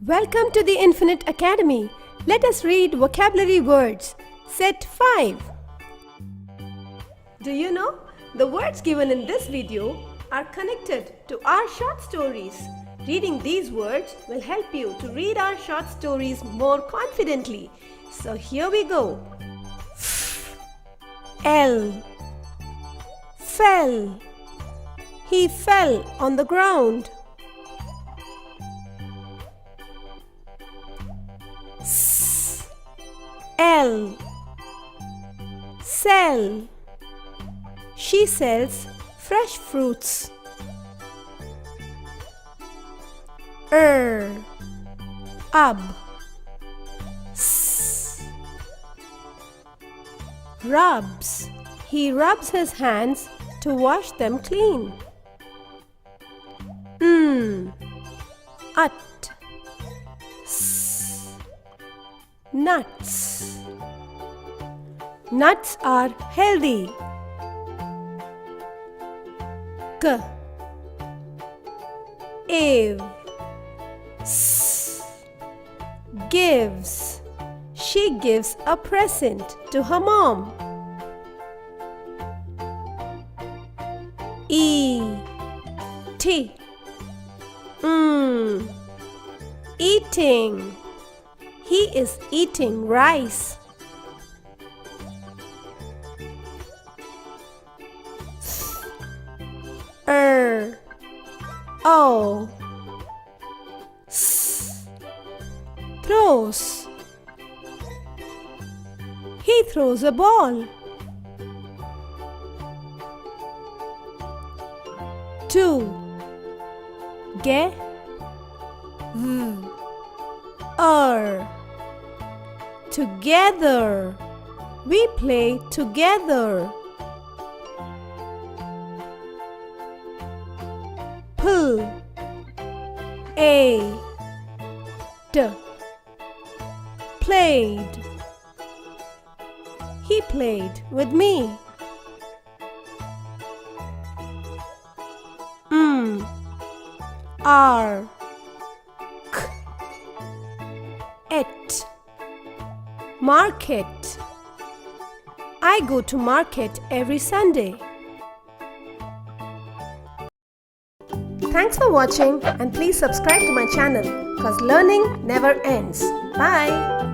Welcome to the Infinite Academy. Let us read vocabulary words. Set 5. Do you know? The words given in this video are connected to our short stories. Reading these words will help you to read our short stories more confidently. So here we go. L. Fell. He fell on the ground. L. Sell. She sells fresh fruits. Up. Rubs. He rubs his hands to wash them clean. Ut. Nuts. Nuts are healthy. Ave. Gives. She gives a present to her mom. Eating. Eating. He is eating rice. Throws. He throws a ball. Together. We play together. Played. He played with me. Market. I go to market every Sunday. Thanks for watching and please subscribe to my channel because learning never ends. Bye.